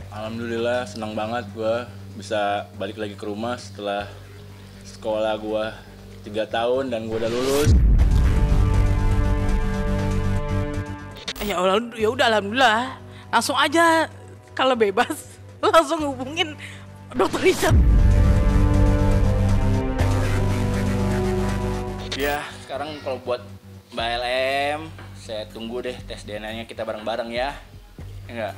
Alhamdulillah senang banget gue bisa balik lagi ke rumah setelah sekolah gue 3 tahun dan gue udah lulus. Ya Allah, ya udah alhamdulillah. Langsung aja kalau bebas langsung hubungin Dokter Richard. Ya sekarang kalau buat Mbak LM, saya tunggu deh tes DNA-nya kita bareng-bareng ya. Enggak.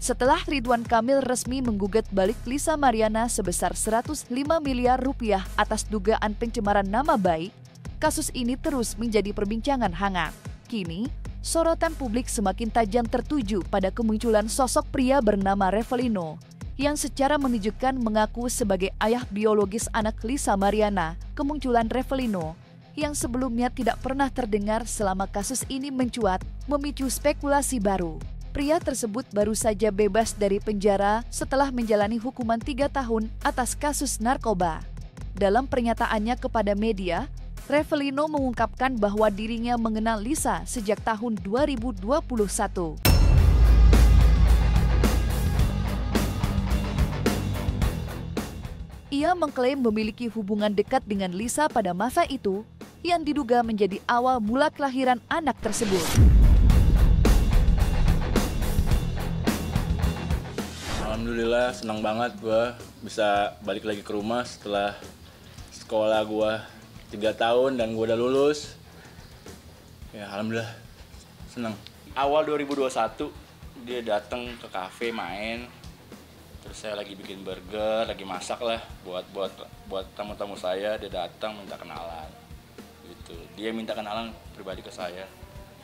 Setelah Ridwan Kamil resmi menggugat balik Lisa Mariana sebesar 105 miliar rupiah atas dugaan pencemaran nama baik, kasus ini terus menjadi perbincangan hangat. Kini, sorotan publik semakin tajam tertuju pada kemunculan sosok pria bernama Revelino yang secara menunjukkan mengaku sebagai ayah biologis anak Lisa Mariana. Kemunculan Revelino yang sebelumnya tidak pernah terdengar selama kasus ini mencuat, memicu spekulasi baru. Pria tersebut baru saja bebas dari penjara setelah menjalani hukuman 3 tahun atas kasus narkoba. Dalam pernyataannya kepada media, Revelino mengungkapkan bahwa dirinya mengenal Lisa sejak tahun 2021. Ia mengklaim memiliki hubungan dekat dengan Lisa pada masa itu, yang diduga menjadi awal mula kelahiran anak tersebut. Alhamdulillah senang banget gue bisa balik lagi ke rumah setelah sekolah gue 3 tahun dan gue udah lulus. Ya alhamdulillah senang. Awal 2021 dia datang ke kafe main. Terus saya lagi bikin burger, lagi masak lah buat tamu-tamu saya. Dia datang minta kenalan. Gitu. Dia minta kenalan pribadi ke saya.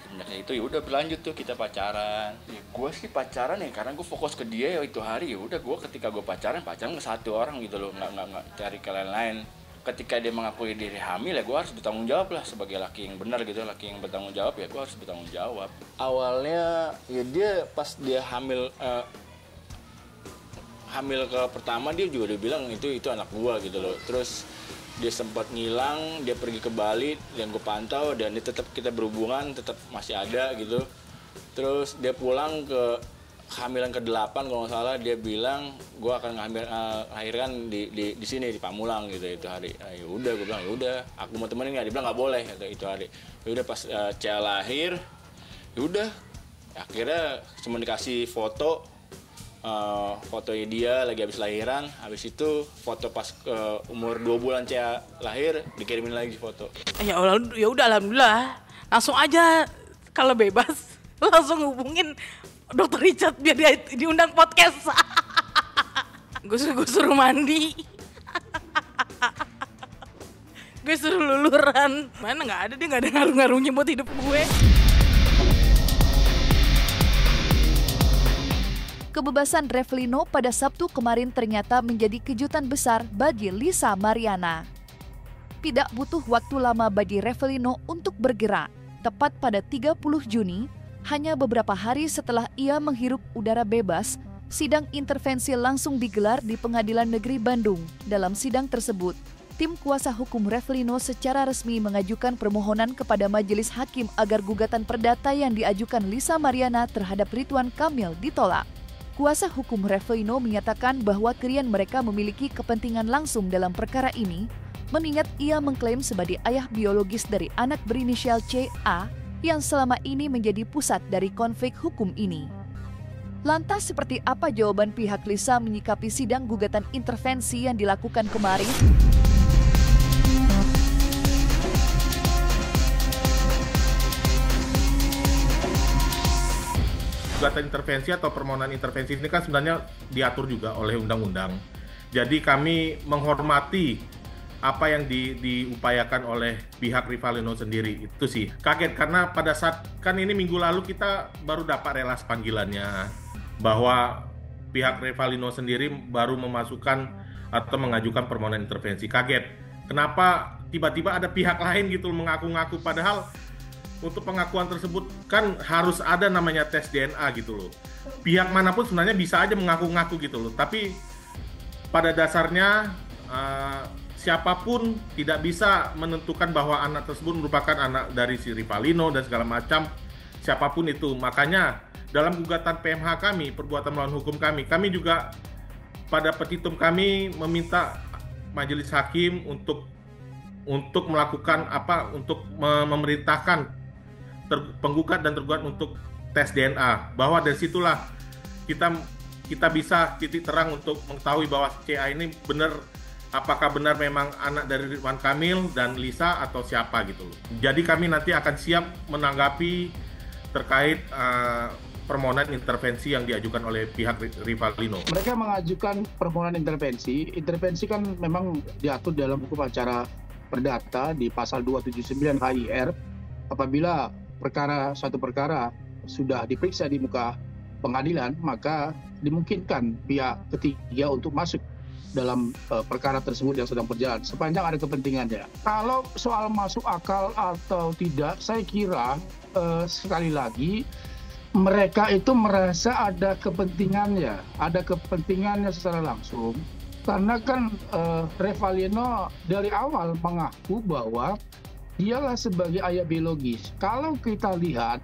Semenjak itu ya udah berlanjut tuh kita pacaran. Ya gue sih pacaran ya karena gue fokus ke dia ya itu hari. Ya udah gue ketika gue pacaran ke satu orang gitu loh, nggak cari ke lain-lain. Ketika dia mengakui diri hamil ya gue harus bertanggung jawab lah sebagai laki yang benar gitu, laki yang bertanggung jawab ya gue harus bertanggung jawab. Awalnya ya dia pas dia hamil ke pertama dia juga udah bilang itu anak gue gitu loh. Terus dia sempat ngilang, dia pergi ke Bali yang gue pantau dan dia tetap kita berhubungan, tetap masih ada gitu. Terus dia pulang ke kehamilan ke-8 kalau nggak salah, dia bilang gue akan melahirkan di sini di Pamulang gitu itu hari. Nah, ya udah gue bilang ya udah, aku mau temenin nggak? Dia bilang nggak boleh kata itu hari. Ya udah pas Cia lahir, ya udah akhirnya cuma dikasih fotonya dia lagi habis lahiran, habis itu foto pas umur 2 bulan Cia lahir dikirimin lagi foto. Ya Allah, ya udah alhamdulillah. Langsung aja kalau bebas langsung hubungin Dokter Richard biar dia diundang podcast. Gue suruh mandi. Gue suruh luluran. Mana nggak ada, dia nggak ada ngaruh-ngaruhnya buat hidup gue. Kebebasan Revelino pada Sabtu kemarin ternyata menjadi kejutan besar bagi Lisa Mariana. Tidak butuh waktu lama bagi Revelino untuk bergerak. Tepat pada 30 Juni, hanya beberapa hari setelah ia menghirup udara bebas, sidang intervensi langsung digelar di Pengadilan Negeri Bandung. Dalam sidang tersebut, tim kuasa hukum Revelino secara resmi mengajukan permohonan kepada majelis hakim agar gugatan perdata yang diajukan Lisa Mariana terhadap Ridwan Kamil ditolak. Kuasa hukum Revelino menyatakan bahwa klien mereka memiliki kepentingan langsung dalam perkara ini, mengingat ia mengklaim sebagai ayah biologis dari anak berinisial CA yang selama ini menjadi pusat dari konflik hukum ini. Lantas seperti apa jawaban pihak Lisa menyikapi sidang gugatan intervensi yang dilakukan kemarin? Gugatan intervensi atau permohonan intervensi ini kan sebenarnya diatur juga oleh undang-undang. Jadi kami menghormati apa yang diupayakan oleh pihak Revelino sendiri. Itu sih kaget karena pada saat kan ini minggu lalu kita baru dapat relas panggilannya bahwa pihak Revelino sendiri baru memasukkan atau mengajukan permohonan intervensi. Kaget kenapa tiba-tiba ada pihak lain gitu mengaku-ngaku, padahal untuk pengakuan tersebut kan harus ada namanya tes DNA gitu loh. Pihak manapun sebenarnya bisa aja mengaku-ngaku gitu loh. Tapi pada dasarnya siapapun tidak bisa menentukan bahwa anak tersebut merupakan anak dari si Rivalino dan segala macam, siapapun itu. Makanya dalam gugatan PMH kami, perbuatan melawan hukum kami juga pada petitum kami meminta majelis hakim untuk melakukan untuk memerintahkan penggugat dan tergugat untuk tes DNA, bahwa dari situlah kita bisa titik terang untuk mengetahui bahwa CA ini apakah benar memang anak dari Ridwan Kamil dan Lisa atau siapa gitu loh. Jadi kami nanti akan siap menanggapi terkait permohonan intervensi yang diajukan oleh pihak Rivalino. Mereka mengajukan permohonan intervensi. Intervensi kan memang diatur dalam hukum acara perdata di pasal 279 HIR. Apabila suatu perkara sudah diperiksa di muka pengadilan, maka dimungkinkan pihak ketiga untuk masuk dalam perkara tersebut yang sedang berjalan, sepanjang ada kepentingannya. Kalau soal masuk akal atau tidak, saya kira sekali lagi mereka itu merasa ada kepentingannya secara langsung. Karena kan Rivalino dari awal mengaku bahwa dialah sebagai ayah biologis. Kalau kita lihat,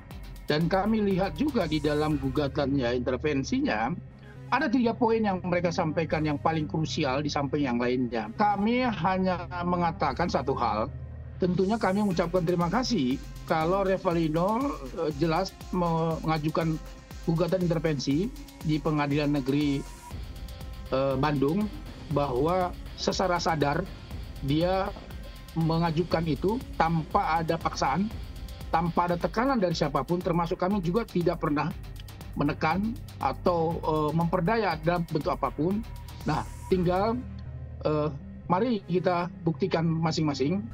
dan kami lihat juga di dalam gugatannya, intervensinya, ada 3 poin yang mereka sampaikan yang paling krusial di samping yang lainnya. Kami hanya mengatakan satu hal, tentunya kami mengucapkan terima kasih kalau Rivalino jelas mengajukan gugatan intervensi di Pengadilan Negeri Bandung, bahwa secara sadar dia mengajukan itu tanpa ada paksaan, tanpa ada tekanan dari siapapun, termasuk kami juga tidak pernah menekan atau memperdaya dalam bentuk apapun. Nah, tinggal mari kita buktikan masing-masing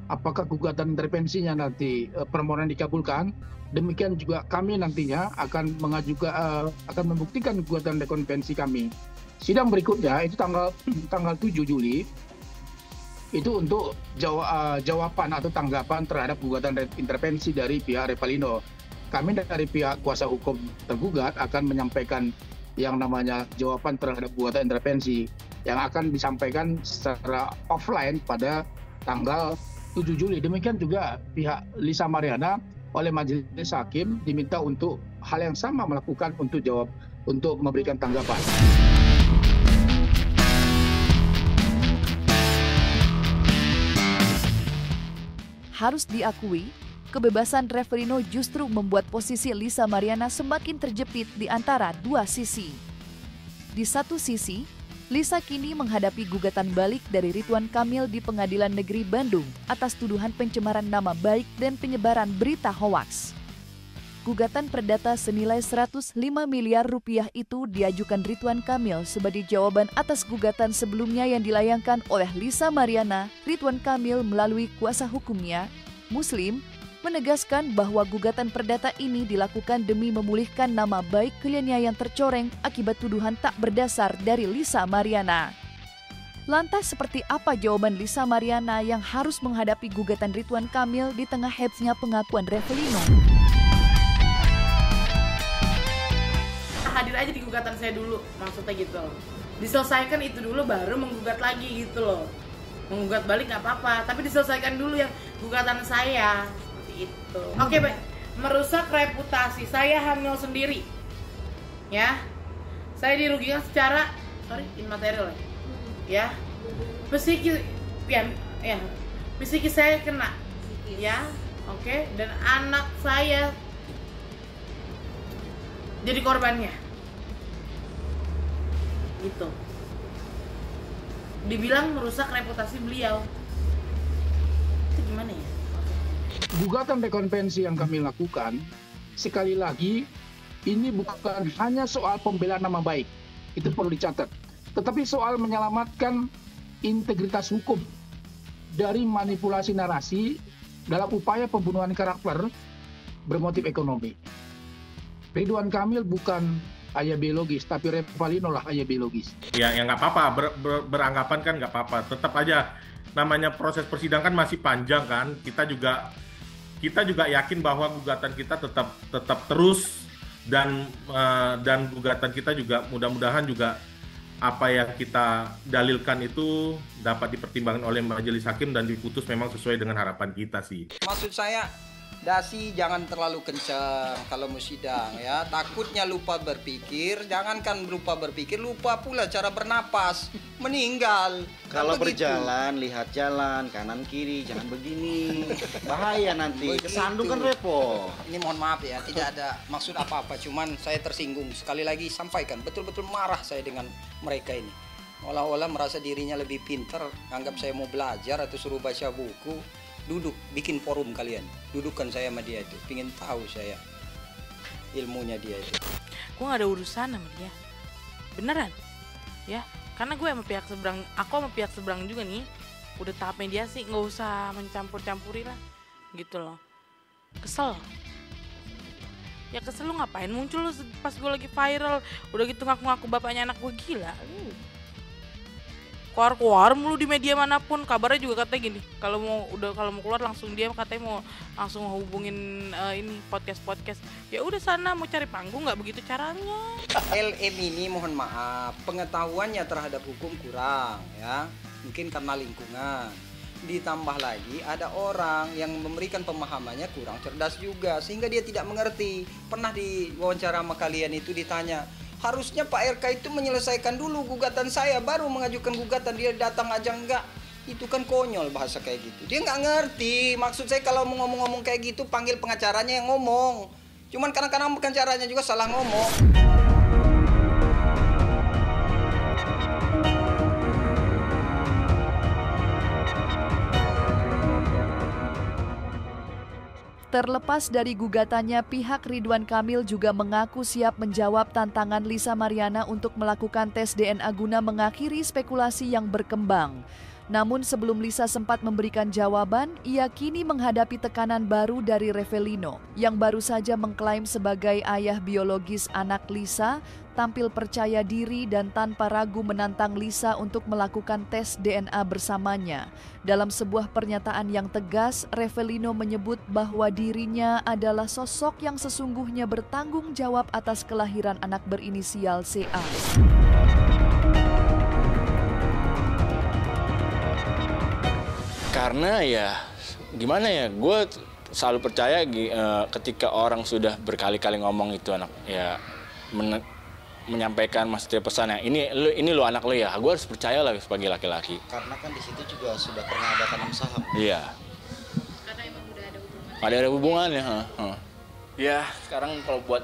apakah gugatan intervensinya nanti permohonan dikabulkan. Demikian juga kami nantinya akan akan membuktikan gugatan rekonvensi kami. Sidang berikutnya itu tanggal 7 Juli. Itu untuk jawaban atau tanggapan terhadap gugatan intervensi dari pihak Rivalino. Kami dari pihak kuasa hukum tergugat akan menyampaikan yang namanya jawaban terhadap gugatan intervensi yang akan disampaikan secara offline pada tanggal 7 Juli. Demikian juga pihak Lisa Mariana oleh majelis hakim diminta untuk hal yang sama melakukan untuk memberikan tanggapan. Harus diakui, kebebasan Rivalino justru membuat posisi Lisa Mariana semakin terjepit di antara 2 sisi. Di satu sisi, Lisa kini menghadapi gugatan balik dari Ridwan Kamil di Pengadilan Negeri Bandung atas tuduhan pencemaran nama baik dan penyebaran berita hoaks. Gugatan perdata senilai 105 miliar rupiah itu diajukan Ridwan Kamil sebagai jawaban atas gugatan sebelumnya yang dilayangkan oleh Lisa Mariana. Ridwan Kamil melalui kuasa hukumnya, Muslim, menegaskan bahwa gugatan perdata ini dilakukan demi memulihkan nama baik kliennya yang tercoreng akibat tuduhan tak berdasar dari Lisa Mariana. Lantas seperti apa jawaban Lisa Mariana yang harus menghadapi gugatan Ridwan Kamil di tengah hetsnya pengakuan Rivalino? Hadir aja di gugatan saya dulu, maksudnya gitu loh. Diselesaikan itu dulu baru menggugat lagi gitu loh. Menggugat balik nggak apa-apa, tapi diselesaikan dulu yang gugatan saya. Seperti itu. Oke, baik. Merusak reputasi. Saya hamil sendiri. Ya. Saya dirugikan secara immaterial ya. Psikis psikis saya kena. Ya. Oke, dan anak saya jadi korbannya. Gitu. Dibilang merusak reputasi beliau. Itu gimana ya? Gugatan rekonvensi yang kami lakukan, sekali lagi, ini bukan hanya soal pembelaan nama baik. Itu perlu dicatat. Tetapi soal menyelamatkan integritas hukum dari manipulasi narasi dalam upaya pembunuhan karakter bermotif ekonomi. Ridwan Kamil bukan ayah biologis, tapi Rivalino lah ayah biologis. Ya nggak apa-apa, beranggapan kan nggak apa-apa. Tetap aja namanya proses persidangan masih panjang kan. Kita juga kita juga yakin bahwa gugatan kita tetap terus dan gugatan kita juga mudah-mudahan juga apa yang kita dalilkan itu dapat dipertimbangkan oleh majelis hakim dan diputus memang sesuai dengan harapan kita sih. Maksud saya, dasi jangan terlalu kencang kalau mau sidang ya. Takutnya lupa berpikir, jangankan lupa berpikir, lupa pula cara bernapas, meninggal. Kalau begitu. berjalan, lihat jalan, kanan kiri, jangan begini. Bahaya nanti, kesandung kan repot. Ini mohon maaf ya, tidak ada maksud apa-apa, cuman saya tersinggung. Sekali lagi sampaikan, betul-betul marah saya dengan mereka ini. Olah-olah merasa dirinya lebih pintar, anggap saya mau belajar atau suruh baca buku. Duduk, bikin forum kalian. Dudukkan saya sama dia itu, pingin tahu saya ilmunya dia itu. Gue gak ada urusan sama dia. Beneran. Ya, karena gue sama pihak seberang, aku sama pihak seberang juga nih. Udah tahap mediasi, gak usah mencampur-campuri lah. Gitu loh. Kesel. Ya kesel lu ngapain muncul lu pas gue lagi viral. Udah gitu ngaku-ngaku bapaknya anak gue, gila. Keluar mulu di media manapun, kabarnya juga katanya gini, kalau mau keluar langsung dia katanya mau langsung hubungin ini podcast. Ya udah sana mau cari panggung, nggak begitu caranya. LM ini mohon maaf, pengetahuannya terhadap hukum kurang ya, mungkin karena lingkungan. Ditambah lagi ada orang yang memberikan pemahamannya kurang cerdas juga, sehingga dia tidak mengerti. Pernah di wawancara sama kalian itu ditanya, harusnya Pak RK itu menyelesaikan dulu gugatan saya, baru mengajukan gugatan. Dia datang aja enggak. Itu kan konyol bahasa kayak gitu. Dia nggak ngerti. Maksud saya kalau mau ngomong-ngomong kayak gitu, panggil pengacaranya yang ngomong. Cuman kadang-kadang pengacaranya juga salah ngomong. Terlepas dari gugatannya, pihak Ridwan Kamil juga mengaku siap menjawab tantangan Lisa Mariana untuk melakukan tes DNA guna mengakhiri spekulasi yang berkembang. Namun sebelum Lisa sempat memberikan jawaban, ia kini menghadapi tekanan baru dari Revelino yang baru saja mengklaim sebagai ayah biologis anak Lisa, tampil percaya diri dan tanpa ragu menantang Lisa untuk melakukan tes DNA bersamanya. Dalam sebuah pernyataan yang tegas, Revelino menyebut bahwa dirinya adalah sosok yang sesungguhnya bertanggung jawab atas kelahiran anak berinisial CA. Karena ya gimana ya, gue selalu percaya ketika orang sudah berkali-kali ngomong itu anak ya menyampaikan maksudnya pesannya, ini lo anak lo ya, gue harus percaya lah sebagai laki-laki. Karena kan di situ juga sudah pernah ada tanam saham. Iya. Karena emang udah ada hubungan. Ada hubungannya. Ya sekarang kalau buat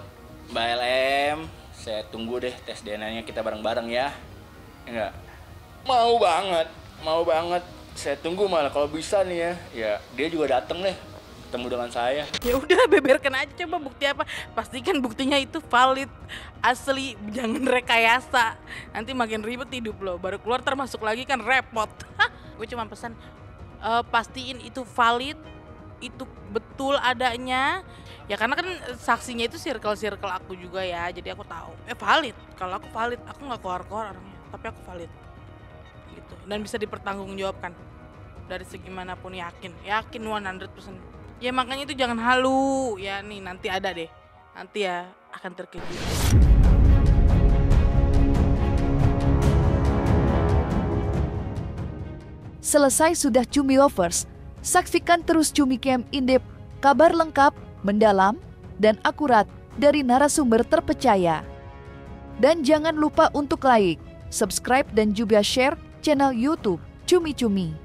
Mbak LM, saya tunggu deh tes DNA-nya kita bareng-bareng ya. Enggak. Mau banget. Saya tunggu malah kalau bisa nih ya dia juga datang deh ketemu dengan saya. Ya udah, beberkan aja, coba bukti apa. Pastikan buktinya itu valid, asli, jangan rekayasa. Nanti makin ribet hidup lo, baru keluar termasuk lagi kan repot. Gue cuma pesan, pastiin itu valid, itu betul adanya. Ya karena kan saksinya itu circle aku juga ya, jadi aku tahu. Valid, kalau aku valid, aku nggak keluar orangnya, tapi aku valid. Gitu. Dan bisa dipertanggungjawabkan dari segi manapun, yakin 100%. Ya makanya itu jangan halu ya, nih nanti ada deh, nanti ya akan terkejut. Selesai sudah Cumi Lovers, saksikan terus Cumi Camp In-Depth, kabar lengkap, mendalam, dan akurat dari narasumber terpercaya. Dan jangan lupa untuk like, subscribe, dan juga share channel YouTube Cumi Cumi.